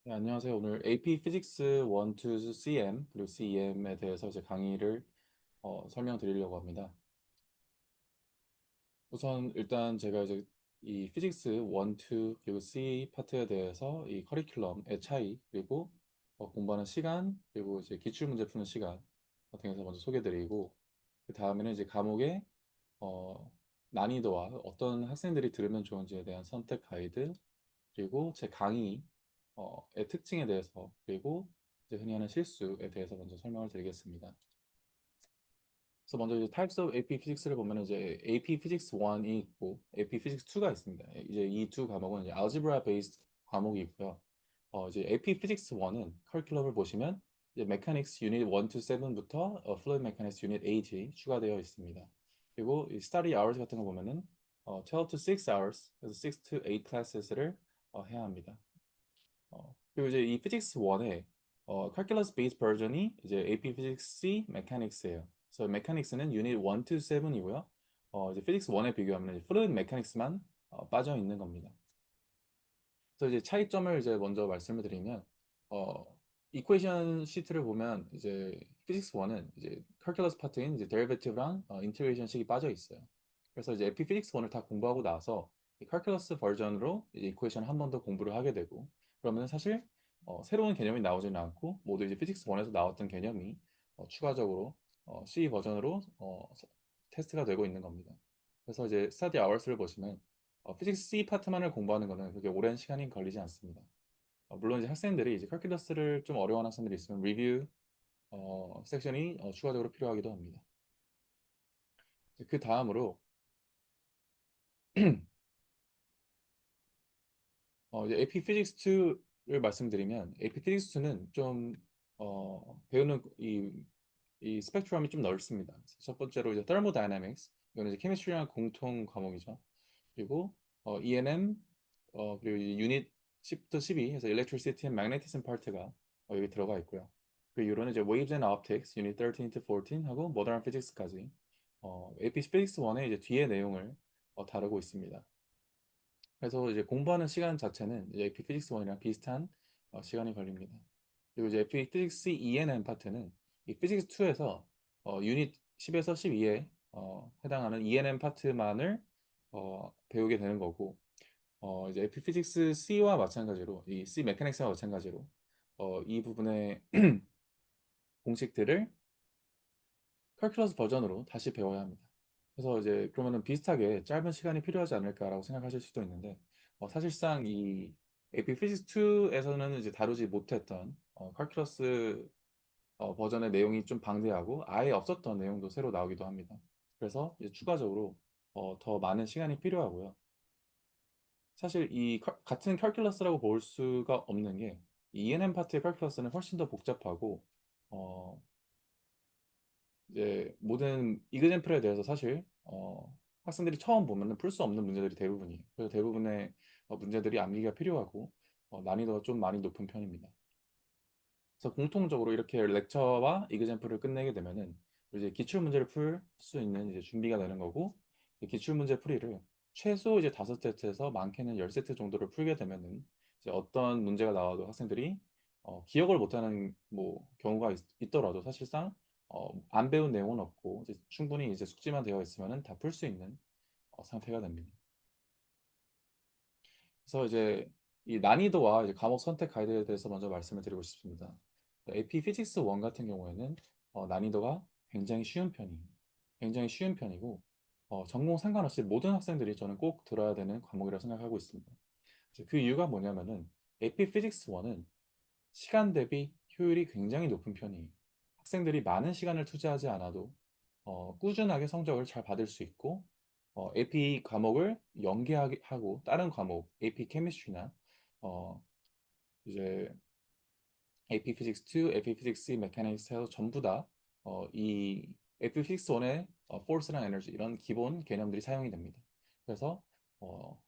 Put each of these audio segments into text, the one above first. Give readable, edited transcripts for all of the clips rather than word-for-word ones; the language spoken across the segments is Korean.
네, 안녕하세요. 오늘 AP Physics 1 to CM 그리고 CEM에 대해서 제 강의를 설명드리려고 합니다. 우선 일단 제가 이제 이 Physics 1, 2 그리고 C 파트에 대해서 이 커리큘럼의 차이 그리고 공부하는 시간 그리고 이제 기출 문제 푸는 시간 같은 게서 먼저 소개드리고 그 다음에는 이제 과목의 어, 난이도와 어떤 학생들이 들으면 좋은지에 대한 선택 가이드 그리고 제 강의의 특징에 대해서 그리고 이제 흔히 하는 실수에 대해서 먼저 설명을 드리겠습니다. 그래서 먼저 이제 Types of AP Physics를 보면 이제 AP Physics 1이 있고 AP Physics 2가 있습니다. 이제 이 두 과목은 이제 Algebra based 과목이 있고요. 이제 AP Physics 1은 커리큘럼을 보시면 이제 Mechanics Unit 1 to 7부터 Fluid Mechanics Unit 8이 추가되어 있습니다. 그리고 이 Study Hours 같은 거 보면은 12 to 6 hours, 그래서 6 to 8 classes,를 해야 합니다. 그리고 이제 이 Physics 1의 Calculus Base 버전이 이제 AP Physics C Mechanics예요. 그래서 Mechanics는 Unit 1 to 7이고요. 이제 Physics 1에 비교하면 이제 Fluid Mechanics만 빠져 있는 겁니다. 그래서 이제 차이점을 이제 먼저 말씀을 드리면 어, 이퀘이션 시트를 보면 이제 Physics 1은 이제 Calculus 파트인 이제 Derivative랑 Integration식이 빠져 있어요. 그래서 이제 AP Physics 1을 다 공부하고 나서 이 Calculus 버전으로 이제 이퀘이션 한 번 더 공부를 하게 되고 그러면 사실 새로운 개념이 나오지는 않고 모두 이제 Physics 1에서 나왔던 개념이 추가적으로 C 버전으로 테스트가 되고 있는 겁니다. 그래서 이제 Study Hours를 보시면 피직스 C 파트만을 공부하는 거는 그렇게 오랜 시간이 걸리지 않습니다. 물론 이제 학생들이 이제 칼큘러스를 좀 어려워하는 학생들이 있으면 리뷰 섹션이 추가적으로 필요하기도 합니다. 그 다음으로 이제 AP Physics 2를 말씀드리면 AP Physics 2는 좀 배우는 이 스펙트럼이 좀 넓습니다. 첫 번째로 이제 Thermodynamics 이거는 이제 케미스트리랑 공통 과목이죠. 그리고 E&M 그리고 유닛 10부터 12 해서 Electricity and Magnetism 파트가 여기 들어가 있고요. 그 이후로는 이제 Waves and Optics 유닛 13 to 14 하고 Modern Physics까지 AP Physics 1의 이제 뒤에 내용을 다루고 있습니다. 그래서 이제 공부하는 시간 자체는 이제 AP Physics 1이랑 비슷한 시간이 걸립니다. 그리고 이제 AP Physics E&M 파트는 이 Physics 2에서 유닛 10에서 12에 해당하는 E&M 파트만을 배우게 되는 거고 이제 에피 피직스 C와 마찬가지로 이 C 메카닉스와 마찬가지로 이 부분의 공식들을 칼큘러스 버전으로 다시 배워야 합니다. 그래서 이제 그러면은 비슷하게 짧은 시간이 필요하지 않을까라고 생각하실 수도 있는데 사실상 이 AP Physics 2에서는 이제 다루지 못했던 칼큘러스 버전의 내용이 좀 방대하고 아예 없었던 내용도 새로 나오기도 합니다. 그래서 이제 추가적으로 더 많은 시간이 필요하고요. 사실 같은 캘큘러스라고 볼 수가 없는 게 ENM 파트의 캘큘러스는 훨씬 더 복잡하고 어, 이제 모든 이그젠플에 대해서 사실 학생들이 처음 보면은 풀 수 없는 문제들이 대부분이에요. 그래서 대부분의 문제들이 암기가 필요하고 난이도가 좀 많이 높은 편입니다. 그래서 공통적으로 이렇게 렉처와 이그젠플을 끝내게 되면은 이제 기출 문제를 풀 수 있는 이제 준비가 되는 거고 이 기출 문제 풀이를 최소 이제 5세트에서 많게는 10세트 정도를 풀게 되면은 이제 어떤 문제가 나와도 학생들이 기억을 못하는 뭐 경우가 있더라도 사실상 안 배운 내용은 없고 이제 충분히 이제 숙지만 되어 있으면은 다 풀 수 있는 상태가 됩니다. 그래서 이제 이 난이도와 이제 과목 선택 가이드에 대해서 먼저 말씀을 드리고 싶습니다. AP Physics 1 같은 경우에는 난이도가 굉장히 쉬운 편이에요. 굉장히 쉬운 편이고 전공 상관없이 모든 학생들이 저는 꼭 들어야 되는 과목이라고 생각하고 있습니다. 그 이유가 뭐냐면은 AP Physics 1은 시간 대비 효율이 굉장히 높은 편이에요. 학생들이 많은 시간을 투자하지 않아도 꾸준하게 성적을 잘 받을 수 있고 AP 과목을 연계하고 다른 과목, AP 케미스트리나 어, 이제 AP Physics 2, AP Physics C, Mechanics 해서 전부 다 이 AP Physics 1의 Force랑 Energy 이런 기본 개념들이 사용이 됩니다. 그래서 어,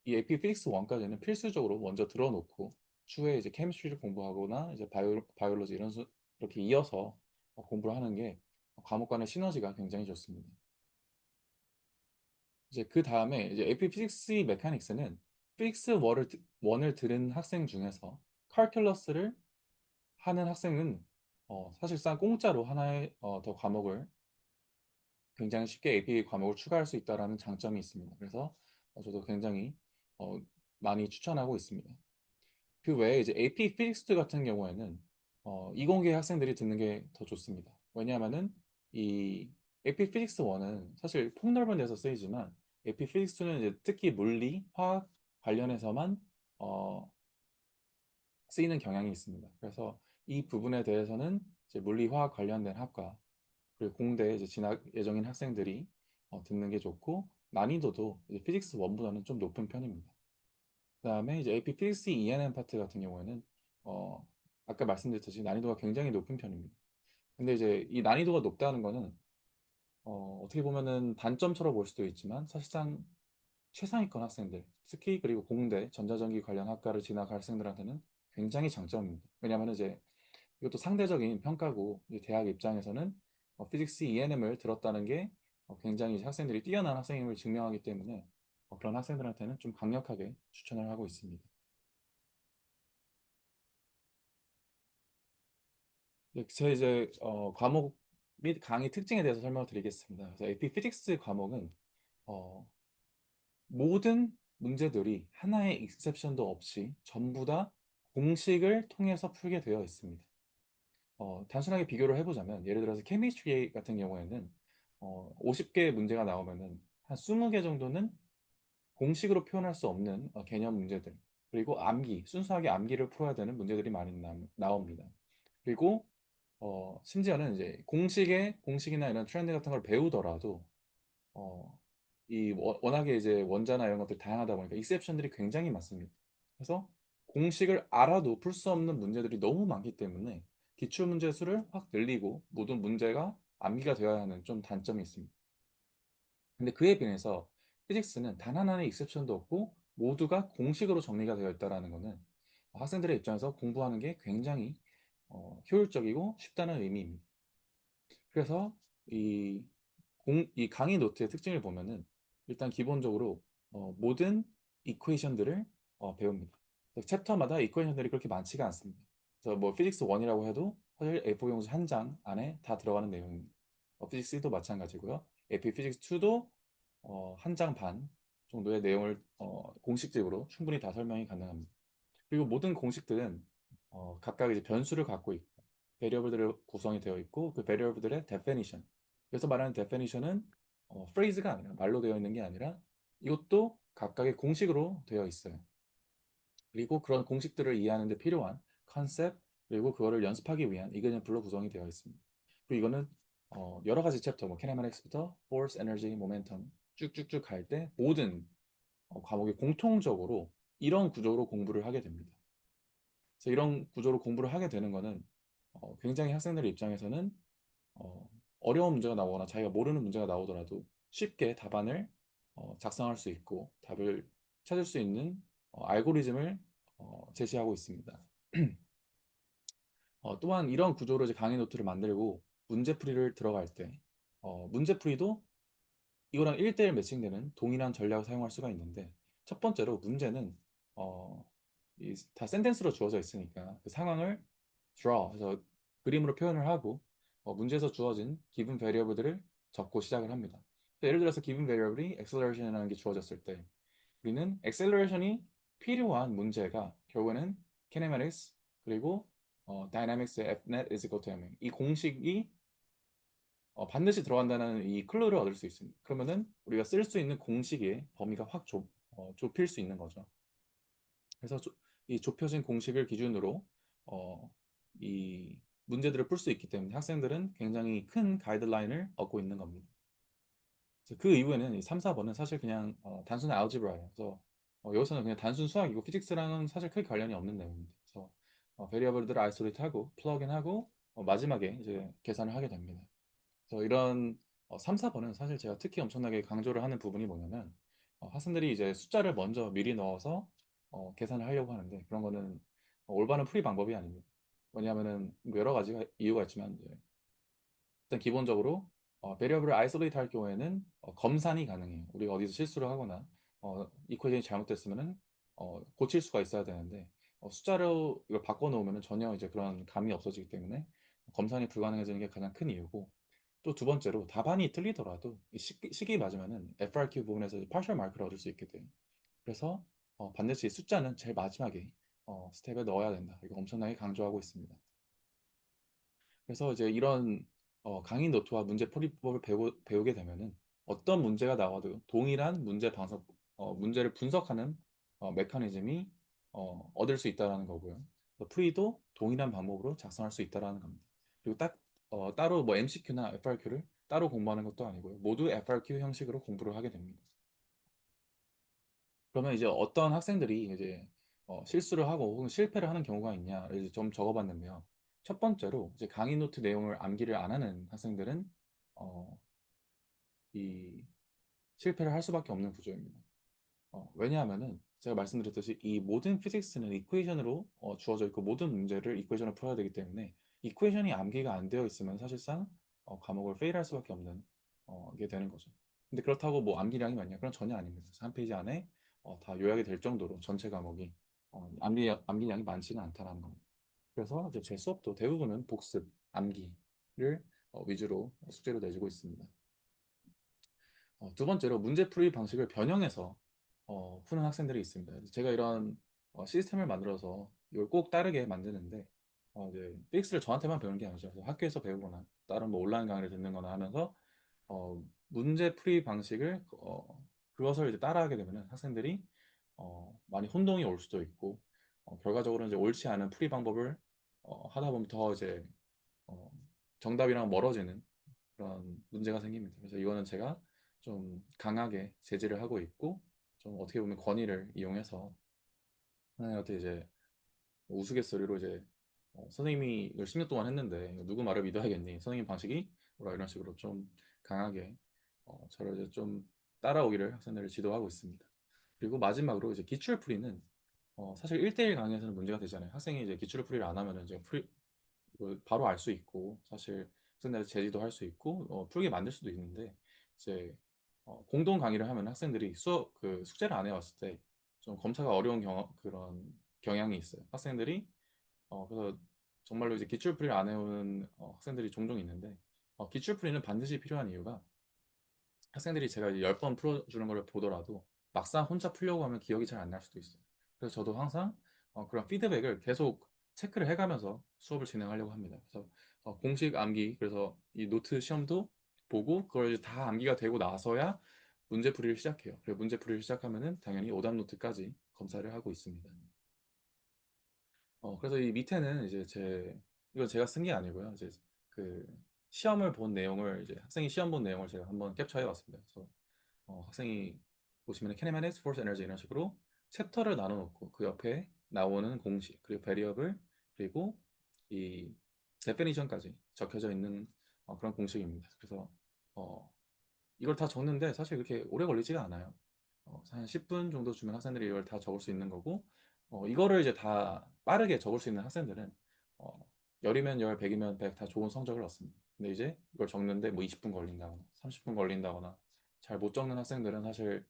이 AP Physics 1까지는 필수적으로 먼저 들어놓고 추후에 이제 케미스트리를 공부하거나 이제 바이올로지 이렇게 이어서 공부를 하는 게 과목 간의 시너지가 굉장히 좋습니다. 이제 그 다음에 이제 AP Physics Mechanics는 피직스 원을 들은 학생 중에서 칼큘러스를 하는 학생은 사실상 공짜로 하나의 더 과목을 굉장히 쉽게 AP 과목을 추가할 수 있다라는 장점이 있습니다. 그래서 저도 굉장히 어, 많이 추천하고 있습니다. 그 외에 이제 AP 피직스 같은 경우에는 이공계 학생들이 듣는 게 더 좋습니다. 왜냐하면은 이 AP 피직스 1은 사실 폭넓은 데서 쓰이지만 AP 피직스 2는 이제 특히 물리, 화학 관련해서만 어, 쓰이는 경향이 있습니다. 그래서 이 부분에 대해서는 이제 물리, 화학 관련된 학과 그리고 공대에 이제 진학 예정인 학생들이 듣는 게 좋고 난이도도 이제 피직스 1보다는 좀 높은 편입니다. 그다음에 이제 AP 필시 ENM 파트 같은 경우에는 어, 아까 말씀드렸듯이 난이도가 굉장히 높은 편입니다. 근데 이제 이 난이도가 높다는 거는 어떻게 보면은 단점처럼 볼 수도 있지만 사실상 최상위권 학생들, 특히 그리고 공대, 전자전기 관련 학과를 진학할 학생들한테는 굉장히 장점입니다. 왜냐하면 이제 이것도 상대적인 평가고 이제 대학 입장에서는 피직스 ENM을 들었다는 게 굉장히 학생들이 뛰어난 학생임을 증명하기 때문에 그런 학생들한테는 좀 강력하게 추천을 하고 있습니다. 네, 제 이제 과목 및 강의 특징에 대해서 설명을 드리겠습니다. 그래서 AP 피직스 과목은 어, 모든 문제들이 하나의 익셉션도 없이 전부 다 공식을 통해서 풀게 되어 있습니다. 단순하게 비교를 해보자면 예를 들어서 케미스트리 같은 경우에는 50개 문제가 나오면은 한 20개 정도는 공식으로 표현할 수 없는 개념 문제들 그리고 암기, 순수하게 암기를 풀어야 되는 문제들이 많이 나옵니다. 그리고 심지어는 이제 공식이나 이런 트렌드 같은 걸 배우더라도 어, 워낙에 이제 원자나 이런 것들 다양하다 보니까 익셉션들이 굉장히 많습니다. 그래서 공식을 알아도 풀 수 없는 문제들이 너무 많기 때문에 기출 문제 수를 확 늘리고 모든 문제가 암기가 되어야 하는 좀 단점이 있습니다. 근데 그에 비해서 피직스는 단 하나의 익셉션도 없고 모두가 공식으로 정리가 되어 있다라는 것은 학생들의 입장에서 공부하는 게 굉장히 효율적이고 쉽다는 의미입니다. 그래서 이, 이 강의 노트의 특징을 보면은 일단 기본적으로 모든 이퀘이션들을 배웁니다. 챕터마다 이퀘이션들이 그렇게 많지가 않습니다. 그래서 뭐 피직스 1이라고 해도 사실 A4 용지 한 장 안에 다 들어가는 내용입니다. 피직스 2도 마찬가지고요. AP 피직스 2도 한 장 반 정도의 내용을 공식적으로 충분히 다 설명이 가능합니다. 그리고 모든 공식들은 각각 이제 변수를 갖고 있고 베리어블들로 구성이 되어 있고 그 베리어블들의 definition 그래서 말하는 definition은 phrase가 아니라 말로 되어 있는 게 아니라 이것도 각각의 공식으로 되어 있어요. 그리고 그런 공식들을 이해하는 데 필요한 컨셉 그리고 그거를 연습하기 위한 이그젠플로 구성이 되어 있습니다. 그리고 이거는 여러 가지 챕터 뭐 키네마틱스부터 force, energy, momentum 쭉쭉쭉 갈 때 모든 과목이 공통적으로 이런 구조로 공부를 하게 됩니다. 그래서 이런 구조로 공부를 하게 되는 거는 굉장히 학생들의 입장에서는 어, 어려운 문제가 나오거나 자기가 모르는 문제가 나오더라도 쉽게 답안을 작성할 수 있고 답을 찾을 수 있는 알고리즘을 제시하고 있습니다. 또한 이런 구조로 이제 강의 노트를 만들고 문제풀이를 들어갈 때 문제풀이도 이거랑 1대1 매칭되는 동일한 전략을 사용할 수가 있는데 첫 번째로 문제는 어, 다 센텐스로 주어져 있으니까 그 상황을 draw 해서 그림으로 표현을 하고 문제에서 주어진 given variable들을 적고 시작을 합니다. 예를 들어서 given variable이 acceleration이라는 게 주어졌을 때 우리는 acceleration이 필요한 문제가 결국에는 kinematics 그리고 dynamics의 Fnet is equal to ma 이 공식이 반드시 들어간다는 이 클루를 얻을 수 있습니다. 그러면은 우리가 쓸 수 있는 공식의 범위가 확 좁힐 수 있는 거죠. 그래서 이 좁혀진 공식을 기준으로 어, 이 문제들을 풀 수 있기 때문에 학생들은 굉장히 큰 가이드라인을 얻고 있는 겁니다. 그래서 그 이후에는 이 3, 4번은 사실 그냥 단순한 알지브라예요. 그래서 여기서는 그냥 단순 수학이고 피직스랑은 사실 크게 관련이 없는 내용입니다. 그래서 베리어블들을 아이솔레이트하고 플러그인하고 마지막에 이제 계산을 하게 됩니다. 그래서 이런 3, 4번은 사실 제가 특히 엄청나게 강조를 하는 부분이 뭐냐면 학생들이 이제 숫자를 먼저 미리 넣어서 계산을 하려고 하는데 그런 거는 올바른 풀이 방법이 아닙니다. 왜냐하면은 뭐 여러 가지 이유가 있지만 이제 일단 기본적으로 베리어블을 아이솔레이트 할 경우에는 검산이 가능해요. 우리가 어디서 실수를 하거나 이퀘이션이 잘못됐으면은 고칠 수가 있어야 되는데 숫자로 이걸 바꿔놓으면 전혀 이제 그런 감이 없어지기 때문에 검산이 불가능해지는 게 가장 큰 이유고 또 두 번째로 답안이 틀리더라도 이 시기 맞으면은 FRQ 부분에서 partial 마크를 얻을 수 있게 돼요. 그래서 반드시 숫자는 제일 마지막에 스텝에 넣어야 된다. 이거 엄청나게 강조하고 있습니다. 그래서 이제 이런 강의 노트와 문제 풀이법을 배우게 되면은 어떤 문제가 나와도 동일한 문제 방석, 문제를 분석하는 메커니즘이 얻을 수 있다라는 거고요. 또 풀이도 동일한 방법으로 작성할 수 있다라는 겁니다. 그리고 따로 뭐 MCQ나 FRQ를 따로 공부하는 것도 아니고요. 모두 FRQ 형식으로 공부를 하게 됩니다. 그러면 이제 어떤 학생들이 이제 실수를 하고 혹은 실패를 하는 경우가 있냐를 이제 좀 적어봤는데요. 첫 번째로 이제 강의 노트 내용을 암기를 안 하는 학생들은 어, 이 실패를 할 수밖에 없는 구조입니다. 왜냐하면은 제가 말씀드렸듯이 이 모든 피직스는 이퀘이션으로 주어져 있고 모든 문제를 이퀘이션으로 풀어야 되기 때문에 이퀘이션이 암기가 안 되어 있으면 사실상 과목을 페일할 수밖에 없는 게 되는 거죠. 근데 그렇다고 뭐 암기량이 많냐? 그건 전혀 아닙니다. 그래서 한 페이지 안에 다 요약이 될 정도로 전체 과목이 암기량이 많지는 않다는 겁니다. 그래서 이제 제 수업도 대부분은 복습, 암기를 위주로 숙제로 내주고 있습니다. 두 번째로 문제풀이 방식을 변형해서 푸는 학생들이 있습니다. 제가 이런 시스템을 만들어서 이걸 꼭 따르게 만드는데 이제 픽스를 저한테만 배우는 게 아니죠. 그래서 학교에서 배우거나 다른 뭐 온라인 강의를 듣는 거나 하면서 문제풀이 방식을 그것을 이제 따라하게 되면 학생들이 많이 혼동이 올 수도 있고 결과적으로 이제 옳지 않은 풀이 방법을 하다 보면 더 이제 어, 정답이랑 멀어지는 그런 문제가 생깁니다. 그래서 이거는 제가 좀 강하게 제지를 하고 있고 좀 어떻게 보면 권위를 이용해서 하나님한테 이제 우스갯소리로 이제 선생님이 이걸 10년 동안 했는데 누구 말을 믿어야겠니? 선생님 방식이 뭐라 이런 식으로 좀 강하게 저를 이제 좀 따라오기를 학생들을 지도하고 있습니다. 그리고 마지막으로 이제 기출풀이는 사실 1대1 강의에서는 문제가 되잖아요. 학생이 이제 기출풀이를 안 하면은 이제 이걸 바로 알 수 있고 사실 학생들한테 제지도 할 수 있고 풀게 만들 수도 있는데 이제 공동 강의를 하면 학생들이 수업 그 숙제를 안 해왔을 때 좀 검사가 어려운 그런 경향이 있어요. 학생들이 그래서 정말로 이제 기출풀이를 안 해오는 학생들이 종종 있는데 기출풀이는 반드시 필요한 이유가 학생들이 제가 10번 풀어주는 걸 보더라도 막상 혼자 풀려고 하면 기억이 잘 안 날 수도 있어요. 그래서 저도 항상 그런 피드백을 계속 체크를 해가면서 수업을 진행하려고 합니다. 그래서 공식 암기, 그래서 이 노트 시험도 보고 그걸 이제 다 암기가 되고 나서야 문제풀이를 시작해요. 그리고 문제풀이를 시작하면은 당연히 오답 노트까지 검사를 하고 있습니다. 그래서 이 밑에는 이제 이건 제가 쓴 게 아니고요. 이제 그 시험을 본 내용을 이제 학생이 시험 본 내용을 제가 한번 캡처해 왔습니다. 그래서 학생이 보시면 kinematics, force, energy 이런 식으로 챕터를 나눠놓고 그 옆에 나오는 공식 그리고 variable 그리고 이 definition까지 적혀져 있는 그런 공식입니다. 그래서 어, 이걸 다 적는데 사실 그렇게 오래 걸리지가 않아요. 한 10분 정도 주면 학생들이 이걸 다 적을 수 있는 거고 이거를 이제 다 빠르게 적을 수 있는 학생들은 어, 열이면 열, 백이면 백 다 좋은 성적을 얻습니다. 근데 이제 이걸 적는데 뭐 20분 걸린다거나 30분 걸린다거나 잘 못 적는 학생들은 사실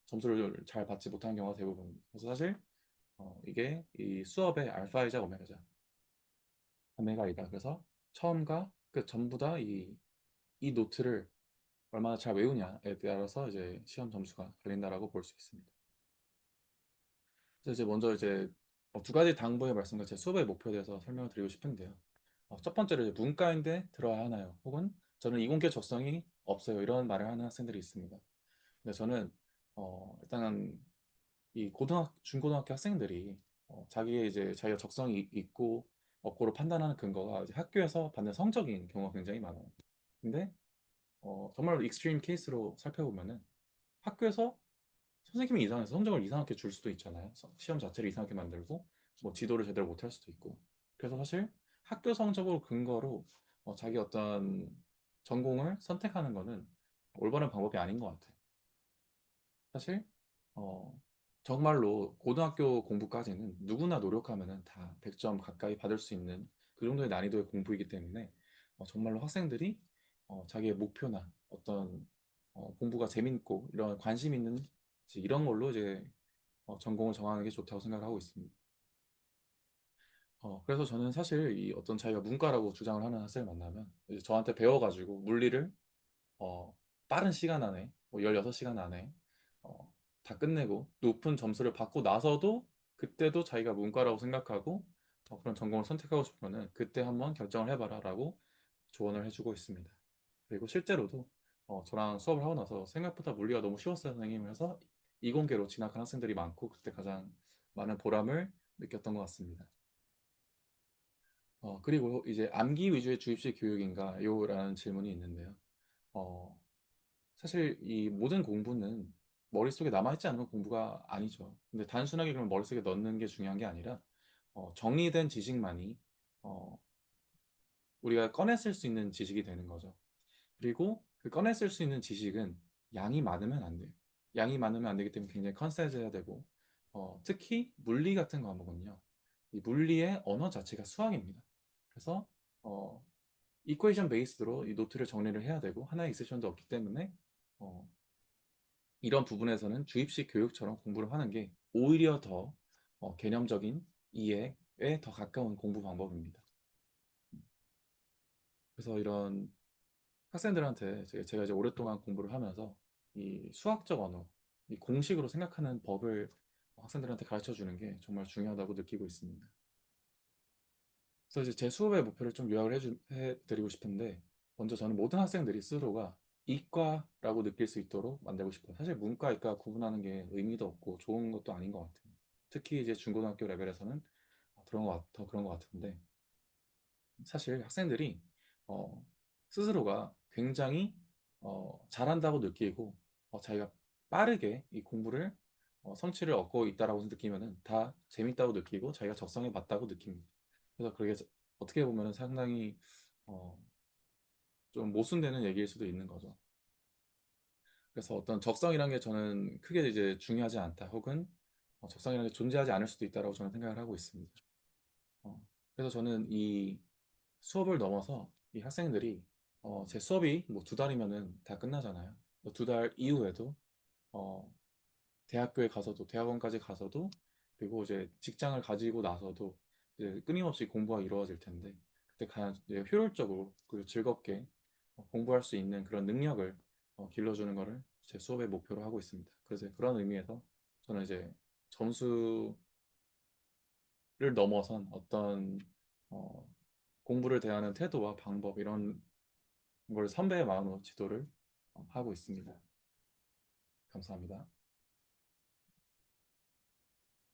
점수를 잘 받지 못하는 경우가 대부분입니다. 그래서 사실 이게 이 수업의 알파이자 오메가이다. 그래서 처음과 끝 전부 다 이 노트를 얼마나 잘 외우냐에 따라서 이제 시험 점수가 갈린다라고 볼 수 있습니다. 그래서 이제 먼저 이제 두 가지 당부의 말씀과 제 수업의 목표에 대해서 설명을 드리고 싶은데요. 첫 번째로 이제 문과인데 들어야 하나요? 혹은 저는 이공계 적성이 없어요. 이런 말을 하는 학생들이 있습니다. 근데 저는 일단 이 중고등학교 학생들이 자기의 이제 자기가 적성이 있고 없고를 판단하는 근거가 이제 학교에서 받는 성적인 경우가 굉장히 많아요. 근데 정말 익스트림 케이스로 살펴보면은 학교에서 선생님이 이상해서 성적을 이상하게 줄 수도 있잖아요. 시험 자체를 이상하게 만들고 뭐 지도를 제대로 못할 수도 있고. 그래서 사실 학교 성적을 근거로 자기 어떤 전공을 선택하는 거는 올바른 방법이 아닌 것 같아요. 사실 어, 정말로 고등학교 공부까지는 누구나 노력하면은 다 100점 가까이 받을 수 있는 그 정도의 난이도의 공부이기 때문에 정말로 학생들이 자기의 목표나 어떤 공부가 재밌고 이런 관심 있는 이제 이런 걸로 이제 전공을 정하는 게 좋다고 생각을 하고 있습니다. 그래서 저는 사실 이 어떤 자기가 문과라고 주장을 하는 학생을 만나면 이제 저한테 배워가지고 물리를 어, 빠른 시간 안에, 뭐 16시간 안에 어, 다 끝내고 높은 점수를 받고 나서도 그때도 자기가 문과라고 생각하고 그런 전공을 선택하고 싶으면은 그때 한번 결정을 해봐라라고 조언을 해주고 있습니다. 그리고 실제로도 저랑 수업을 하고 나서 생각보다 물리가 너무 쉬웠어요, 선생님. 그래서 이공계로 진학한 학생들이 많고 그때 가장 많은 보람을 느꼈던 것 같습니다. 그리고 이제 암기 위주의 주입식 교육인가요? 라는 질문이 있는데요. 어, 사실 이 모든 공부는 머릿속에 남아있지 않으면 공부가 아니죠. 근데 단순하게 그럼 머릿속에 넣는 게 중요한 게 아니라 정리된 지식만이 어, 우리가 꺼내 쓸 수 있는 지식이 되는 거죠. 그리고 그 꺼내 쓸 수 있는 지식은 양이 많으면 안 돼요. 양이 많으면 안 되기 때문에 굉장히 컨센트해야 되고 특히 물리 같은 과목은요. 이 물리의 언어 자체가 수학입니다. 그래서 어, 이퀘이션 베이스로 이 노트를 정리를 해야 되고 하나의 익세션도 없기 때문에 어, 이런 부분에서는 주입식 교육처럼 공부를 하는 게 오히려 더 개념적인 이해에 더 가까운 공부 방법입니다. 그래서 이런 학생들한테 제가 이제 오랫동안 공부를 하면서 이 수학적 언어, 이 공식으로 생각하는 법을 학생들한테 가르쳐 주는 게 정말 중요하다고 느끼고 있습니다. 그래서 이제 제 수업의 목표를 좀 요약을 해드리고 싶은데, 먼저 저는 모든 학생들이 스스로가 이과라고 느낄 수 있도록 만들고 싶어요. 사실 문과, 이과 구분하는 게 의미도 없고 좋은 것도 아닌 것 같아요. 특히 이제 중고등학교 레벨에서는 더 그런 것 같은데, 사실 학생들이 어, 스스로가 굉장히 잘한다고 느끼고 자기가 빠르게 이 공부를 성취를 얻고 있다라고 느끼면은 다 재밌다고 느끼고 자기가 적성에 맞다고 느낍니다. 그래서 그게 어떻게 보면은 상당히 어, 좀 모순되는 얘기일 수도 있는 거죠. 그래서 어떤 적성이란 게 저는 크게 이제 중요하지 않다 혹은 적성이라는 게 존재하지 않을 수도 있다라고 저는 생각을 하고 있습니다. 어, 그래서 저는 이 수업을 넘어서 이 학생들이 제 수업이 뭐 2달이면은 다 끝나잖아요. 2달 이후에도 어, 대학교에 가서도 대학원까지 가서도 그리고 이제 직장을 가지고 나서도 이제 끊임없이 공부가 이루어질 텐데 그때 가장 이제 효율적으로 그리고 즐겁게 공부할 수 있는 그런 능력을 길러주는 거를 제 수업의 목표로 하고 있습니다. 그래서 그런 의미에서 저는 이제 점수를 넘어선 어떤 어, 공부를 대하는 태도와 방법 이런 걸 선배의 마음으로 지도를 하고 있습니다. 감사합니다.